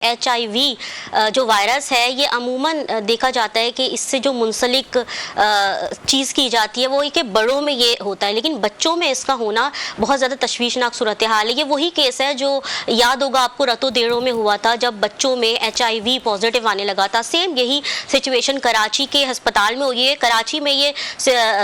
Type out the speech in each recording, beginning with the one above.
HIV جو virus ہے یہ عموماً دیکھا جاتا ہے کہ اس سے جو منسلک چیز کی جاتی ہے وہ کہ بڑوں میں یہ ہوتا ہے، لیکن بچوں میں اس کا ہونا بہت زیادہ تشویشناک صورتحال ہے۔ یہ وہی کیس ہے جو یاد ہوگا آپ کو رتو دیڑوں میں ہوا تھا، جب بچوں میں HIV پازیٹیو آنے لگا تھا۔ سیم یہی سچویشن کراچی کے ہسپتال میں ہوئی ہے۔ کراچی میں یہ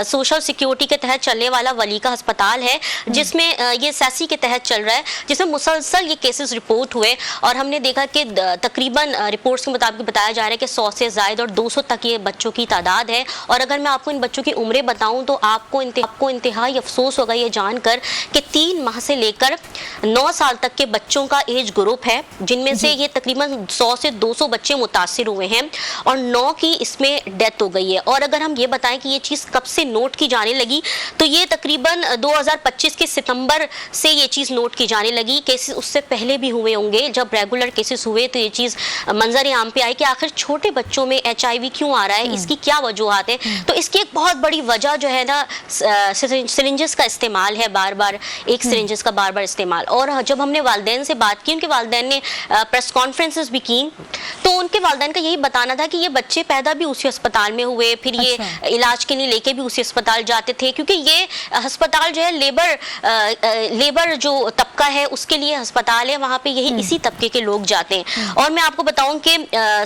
سوشل سیکیورٹی کے تحت چلنے والا ولی کا ہسپتال ہے، جس میں یہ سیسی کے تحت چل رہا ہے، جس میں مسلسل یہ کیسز رپورٹ ہوئے، اور ہم نے دیکھا کہ تقریباً رپورٹس کے مطابق بتایا جا رہا ہے کہ 100 سے زائد اور 200 تک یہ بچوں کی تعداد ہے۔ اور اگر میں آپ کو ان بچوں کی عمریں بتاؤں تو آپ کو انتہائی افسوس ہوگا یہ جان کر کہ 3 ماہ سے لے کر 9 سال تک کے بچوں کا ایج گروپ ہے، جن میں سے یہ تقریباً 100 سے 200 بچے متاثر ہوئے ہیں اور 9 کی اس میں ڈیتھ ہو گئی ہے۔ اور اگر ہم یہ بتائیں کہ یہ چیز کب سے نوٹ کی جانے لگی تو یہ تقریباً 2025 کے ستمبر سے یہ چیز نوٹ کی جانے لگی۔ کیسز اس سے پہلے بھی ہوئے ہوں گے، جب ریگولر کیسز ہوئے تو یہ چیز منظر عام پہ آئی کہ آخر چھوٹے بچوں میں HIV کیوں آ رہا ہے، اس کی کیا وجوہات ہیں۔ تو اس کی ایک بہت بڑی وجہ جو ہے نا سرنجز کا استعمال ہے، بار بار ایک سرنجز کا بار بار استعمال۔ اور جب ہم نے والدین سے بات کی، ان کے والدین نے پریس کانفرنسز بھی کی، تو ان کے والدین کا یہی بتانا تھا کہ یہ بچے پیدا بھی اسی ہسپتال میں ہوئے، پھر یہ علاج کے لیے لے کے بھی اسی ہسپتال جاتے تھے، کیونکہ یہ ہسپتال جو ہے لیبر جو طبقہ ہے اس کے لیے ہسپتال ہے، وہاں پہ یہی اسی طبقے کے لوگ جاتے ہیں۔ اور میں آپ کو بتاؤں کہ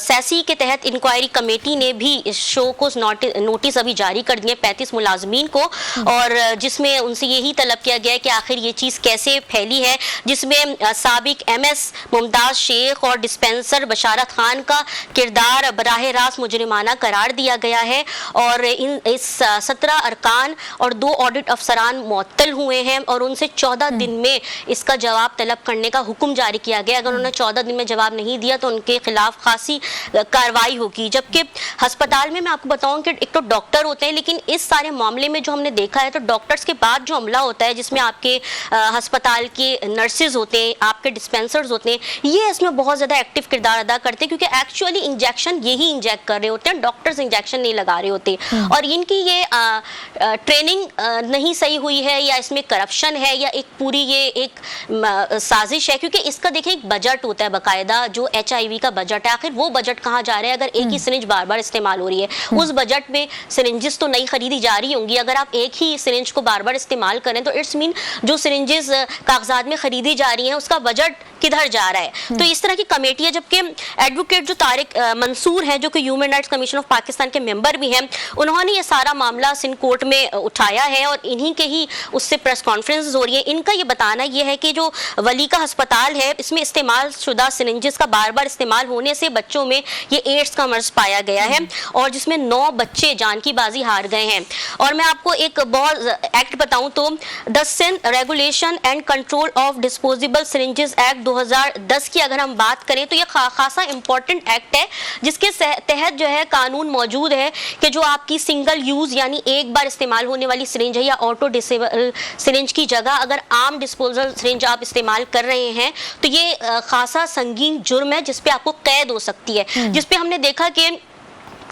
سیسی کے تحت انکوائری کمیٹی نے بھی اس شو کو نوٹس ابھی جاری کر دیے 35 ملازمین کو، اور جس میں ان سے یہی طلب کیا گیا ہے کہ آخر یہ چیز کیسے پھیلی ہے، جس میں سابق MS ممتاز شیخ اور ڈسپینسر بشارت خان کا کردار براہ راست مجرمانہ قرار دیا گیا ہے، اور اس 17 ارکان اور 2 آڈٹ افسران معطل ہوئے ہیں، اور ان سے 14 دن میں اس کا جواب طلب کرنے کا حکم جاری کیا گیا۔ اگر انہوں نے 14 دن میں جواب نہیں دیا تو ان کے خلاف خاصی کارروائی ہوگی۔ جبکہ ہسپتال میں آپ کو بتاؤں کہ ایک تو ڈاکٹر ہوتے ہیں، لیکن اس سارے معاملے میں جو ہم نے دیکھا ہے تو ڈاکٹرز کے بعد جو عملہ ہوتا ہے، جس میں آپ کے ہسپتال کے نرسز ہوتے ہیں، آپ کے ڈسپینسرز ہوتے ہیں، یہ اس میں بہت زیادہ ایکٹیو کردار ادا کرتے ہیں، کیونکہ ایکچولی انجیکشن یہی انجیکٹ کر رہے ہوتے ہیں، ڈاکٹرز انجیکشن نہیں لگا رہے ہوتے، اور ان کی یہ ٹریننگ نہیں صحیح ہوئی ہے، یا اس میں کرپشن ہے، یا ایک پوری یہ ایک سازش ہے، کیونکہ اس کا دیکھیں ایک بجٹ ہوتا ہے باقاعدہ، جو HIV کا بجٹ ہے، آخر وہ بجٹ کہاں جا رہا ہے؟ اگر ایک ہی سرنج بار بار استعمال ہو رہی ہے، اس بجٹ میں سرنجز تو نئی خریدی جا رہی ہوں گی۔ اگر آپ ایک ہی سرنج کو بار بار استعمال کریں تو اٹس مین جو سرنجز کاغذات میں خریدی جا رہی ہیں اس کا بجٹ کدھر جا رہا ہے؟ تو اس طرح کی کمیٹی ہے۔ جبکہ ایڈوکیٹ جو طارق منصور ہیں، جو کہ human rights commission of Pakistan کے ممبر بھی ہیں، انہوں نے یہ سارا معاملہ سندھ کورٹ میں اٹھایا ہے، اور انہی کے ہی اس سے پریس کانفرنس ہو رہی ہے۔ ان کا یہ بتانا یہ ہے کہ جو ولی کا ہسپتال ہے، اس میں استعمال شدہ سرنجز کا بار بار استعمال ہونے سے بچوں میں یہ ایڈز کا مرض پایا گیا ہے، اور جس میں 9 بچے جان کی بازی ہار گئے ہیں۔ اور میں آپ کو ایک بہت ایکٹ بتاؤں تو the Sindh regulation and control of disposable syringes act 2010 کی اگر ہم بات کریں تو یہ خاصا امپورٹنٹ ایکٹ ہے، جس کے تحت جو ہے قانون موجود ہے کہ جو آپ کی سنگل یوز یعنی ایک بار استعمال ہونے والی سرنج ہے، یا آٹو ڈسیبل سرنج کی جگہ اگر عام ڈسپوزل سرنج آپ استعمال کر رہے ہیں تو یہ خاصا سنگین جرم ہے، جس پہ آپ کو قید ہو سکتی ہے۔ جس پہ ہم نے دیکھا کہ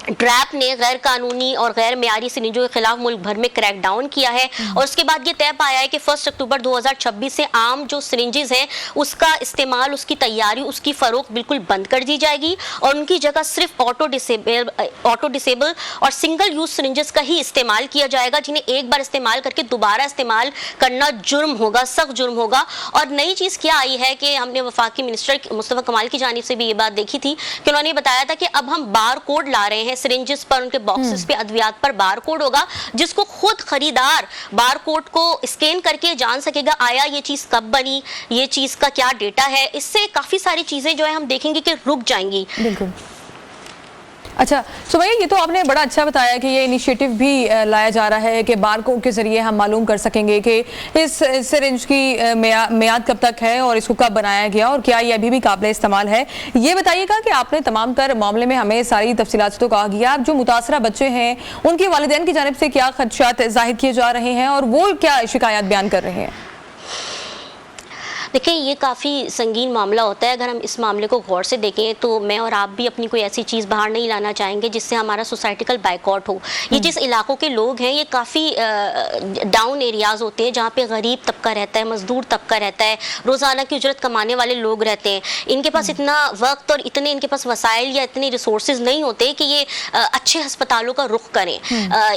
ڈریپ نے غیر قانونی اور غیر معیاری سرنجوں کے خلاف ملک بھر میں کریک ڈاؤن کیا ہے، اور اس کے بعد یہ طے پایا ہے کہ 1 اکتوبر 2026 سے عام جو سرنجز ہیں اس کا استعمال، اس کی تیاری، اس کی فروخت بالکل بند کر دی جائے گی، اور ان کی جگہ صرف آٹو ڈسیبل اور سنگل یوز سرنجز کا ہی استعمال کیا جائے گا، جنہیں ایک بار استعمال کر کے دوبارہ استعمال کرنا جرم ہوگا، سخت جرم ہوگا۔ اور نئی چیز کیا آئی ہے کہ ہم نے وفاقی منسٹر مصطفیٰ کمال کی جانب سے بھی یہ بات دیکھی تھی کہ انہوں نے بتایا تھا کہ اب ہم بار کوڈ لا رہے ہیں سرنجز پر، ان کے باکسز پہ ادویات پر بار کوڈ ہوگا، جس کو خود خریدار بار کوڈ کو اسکین کر کے جان سکے گا آیا یہ چیز کب بنی، یہ چیز کا کیا ڈیٹا ہے۔ اس سے کافی ساری چیزیں جو ہے ہم دیکھیں گے کہ رک جائیں گی۔ بالکل۔ اچھا سمیہ، یہ تو آپ نے بڑا اچھا بتایا کہ یہ انیشیٹو بھی لایا جا رہا ہے کہ بار کوڈ کے ذریعے ہم معلوم کر سکیں گے کہ اس سرنج کی میعاد کب تک ہے اور اس کو کب بنایا گیا اور کیا یہ ابھی بھی قابل استعمال ہے۔ یہ بتائیے گا کہ آپ نے تمام تر معاملے میں ہمیں ساری تفصیلات سے تو کہا گیا، جو متاثرہ بچے ہیں ان کے والدین کی جانب سے کیا خدشات ظاہر کیے جا رہے ہیں اور وہ کیا شکایات بیان کر رہے ہیں؟ دیکھیں یہ کافی سنگین معاملہ ہوتا ہے. اگر ہم اس معاملے کو غور سے دیکھیں تو میں اور آپ بھی اپنی کوئی ایسی چیز باہر نہیں لانا چاہیں گے جس سے ہمارا سوسائٹیکل بائیکاٹ ہو. یہ جس علاقوں کے لوگ ہیں یہ کافی ڈاؤن ایریاز ہوتے ہیں جہاں پہ غریب طبقہ رہتا ہے, مزدور طبقہ رہتا ہے, روزانہ کی اجرت کمانے والے لوگ رہتے ہیں. ان کے پاس اتنا وقت اور اتنے ان کے پاس وسائل یا اتنے ریسورسز نہیں ہوتے کہ یہ اچھے ہسپتالوں کا رخ کریں.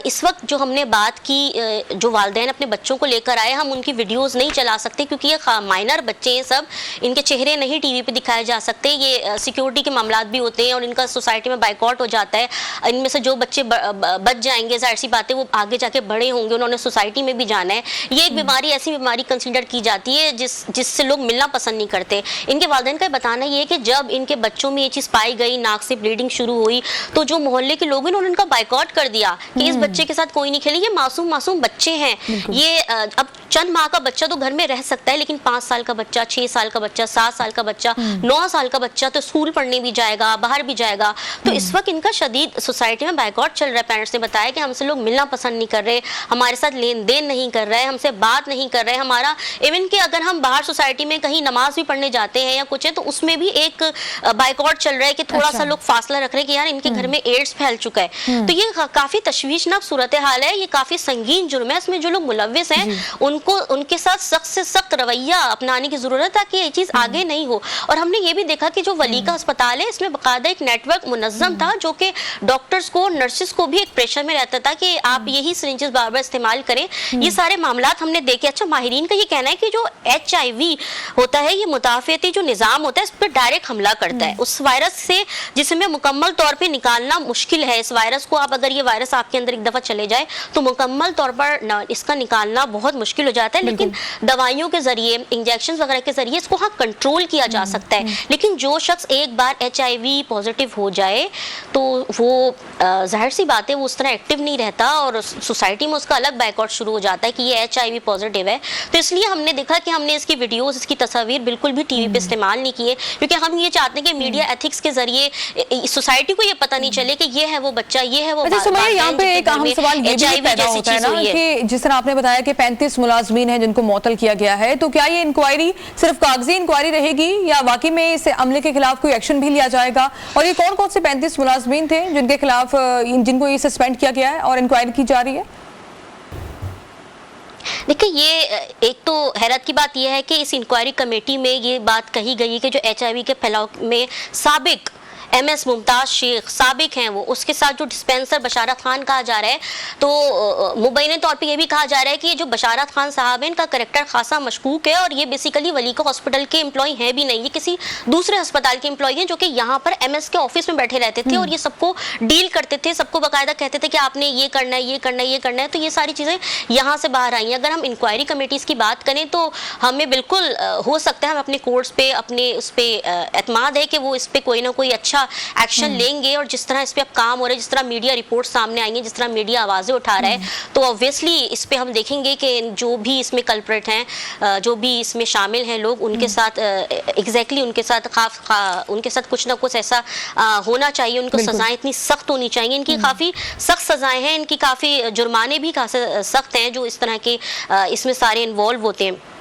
اس وقت جو ہم نے بات کی, جو والدین اپنے بچوں کو لے کر آئے, ہم ان کی ویڈیوز نہیں چلا سکتے کیونکہ یہ مائنر بچے ہیں سب, ان کے چہرے نہیں ٹی وی پہ دکھائے جا سکتے. یہ سیکیورٹی کے معاملات بھی ہوتے ہیں اور ان کا سوسائٹی میں بائیکاٹ ہو جاتا ہے. ان میں سے جو بچے بچ جائیں گے ظاہر سی بات ہے وہ آگے جا کے بڑے ہوں گے, انہوں نے سوسائٹی میں بھی جانا ہے. یہ ایک بیماری ایسی بیماری کنسیڈر کی جاتی ہے جس سے لوگ ملنا پسند نہیں کرتے. ان کے والدین کا بتانا یہ ہے کہ جب ان کے بچوں میں یہ چیز پائی گئی, ناک سے بلیڈنگ شروع ہوئی, تو جو محلے کے لوگ ہیں انہوں نے ان کا بائیکاٹ کر دیا کہ اس بچے کے ساتھ کوئی نہیں کھیلے, یہ معصوم بچے ہیں. یہ اب چند ماہ کا بچہ تو گھر میں رہ سکتا ہے, لیکن 5 سال کا بچہ, 6 سال کا بچہ, 7 سال کا بچہ, 9 سال کا بچہ تو اسکول پڑھنے بھی جائے گا, باہر بھی جائے گا. تو اس وقت ان کا شدید سوسائٹی میں بائیکاٹ چل رہا ہے. پیرنٹس نے بتایا کہ ہم سے لوگ ملنا پسند نہیں کر رہے, ہمارے ساتھ لین دین نہیں کر رہے, ہم سے بات نہیں کر رہے. ہمارا ایون کہ اگر ہم باہر سوسائٹی میں کہیں نماز بھی پڑھنے جاتے ہیں یا کچھ ہے تو اس میں بھی ایک بائیکاٹ چل رہا ہے کہ تھوڑا سا لوگ فاصلہ رکھ رہے ہیں کہ یار ان کے گھر میں ایڈز پھیل چکا ہے. تو یہ کافی تشویشناک صورتحال ہے, یہ کافی سنگین جرم ہے. اس میں جو لوگ ملوث ہیں ان کے ساتھ سخت سے سخت رویہ اپنانے کی ضرورت ہے تاکہ یہ چیز آگے نہیں ہو. اور ہم نے یہ بھی دیکھا کہ جو ولی کا ہسپتال ہے اس میں باقاعدہ ایک نیٹ ورک منظم تھا جو کہ ڈاکٹرز کو, نرسز کو بھی ایک پریشر میں رہتا تھا کہ آپ یہی سرنجز بار بار استعمال کریں. یہ سارے معاملات ہم نے دیکھے. اچھا, ماہرین کا یہ کہنا ہے کہ جو HIV ہوتا ہے یہ مدافعتی جو نظام ہوتا ہے اس پر ڈائریکٹ حملہ کرتا ہے. اس وائرس سے جسے میں مکمل طور پہ نکالنا مشکل ہے. اس وائرس کو آپ اگر یہ وائرس آپ کے اندر ایک دفعہ چلے جائے تو مکمل طور پر اس کا نکالنا بہت مشکل ہو جاتا ہے. لیکن دوائیوں کے ذریعے, انجیکشن وغیرہ کے ذریعے اس کو ہاں کنٹرول کیا جا سکتا ہے. لیکن جو شخص ایک بار HIV پازیٹیو ہو جائے تو وہ ظاہر سی بات ہے وہ اس طرح ایکٹیو نہیں رہتا اور سوسائٹی میں اس کا الگ بائیکاٹ شروع ہو جاتا ہے کہ یہ HIV پازیٹیو ہے. تو اس لیے ہم نے دیکھا کہ ہم نے اس کی ویڈیوز, اس کی تصاویر بالکل بھی ٹی وی پہ استعمال نہیں کیے کیونکہ ہم یہ چاہتے ہیں کہ میڈیا ایتھکس کے ذریعے سوسائٹی کو یہ پتہ نہیں چلے کہ یہ ہے وہ بچہ, یہ ہے وہ. یہاں پہ ایک اہم سوال یہ بھی پیدا ہوتا ہے نا کہ جس طرح آپ نے بتایا کہ 35 ملازمین ہیں جن کو معطل کیا گیا ہے, تو کیا یہ انکوائری صرف کاغذی انکوائری رہے گی یا واقعی میں اس عملے کے خلاف کوئی ایکشن بھی لیا جائے گا؟ اور یہ کون کون سے 35 ملازمین تھے جن کے خلاف, جن کو یہ سسپینڈ کیا گیا ہے اور انکوائری کی جا رہی ہے؟ دیکھیں, یہ ایک تو حیرت کی بات یہ ہے کہ اس انکوائری کمیٹی میں یہ بات کہی گئی کہ جو HIV کے پھیلاؤ میں سابق MS ممتاز شیخ سابق ہیں وہ, اس کے ساتھ جو ڈسپینسر بشارت خان کہا جا رہا ہے, تو مبینہ طور پہ یہ بھی کہا جا رہا ہے کہ یہ جو بشارت خان صاحب ہیں ان کا کریکٹر خاصا مشکوک ہے اور یہ بیسیکلی ولی کا ہاسپٹل کے امپلائی ہیں بھی نہیں, یہ کسی دوسرے ہسپتال کے امپلائی ہیں جو کہ یہاں پر MS کے آفس میں بیٹھے رہتے تھے اور یہ سب کو ڈیل کرتے تھے, سب کو باقاعدہ کہتے تھے کہ آپ نے یہ کرنا ہے, یہ کرنا ہے, یہ کرنا ہے. تو یہ ساری چیزیں یہاں سے باہر آئی ہیں. اگر ہم انکوائری کمیٹیز کی بات کریں تو ہمیں بالکل ہو سکتا ہے ہم اپنے کورٹس پہ, اپنے اس پہ اعتماد ہے کہ وہ اس پہ کوئی نہ کوئی اچھا ایکشن لیں گے. اور جس طرح اس پہ اب کام ہو رہا ہے, جس طرح میڈیا رپورٹ سامنے آئی ہیں, جس طرح میڈیا آوازیں اٹھا رہا ہے, تو obviously اس پہ ہم دیکھیں گے کہ جو بھی اس میں کلپریٹ ہیں, جو بھی اس میں شامل ہیں لوگ, ان کے ساتھ ایگزیکٹلی ان کے ساتھ کچھ نہ کچھ ایسا ہونا چاہیے. ان کو سزائیں اتنی سخت ہونی چاہیے. ان کی کافی سخت سزائیں ہیں, ان کی کافی جرمانے بھی کافی سخت ہیں جو اس طرح کے اس میں سارے انوالو ہوتے ہیں.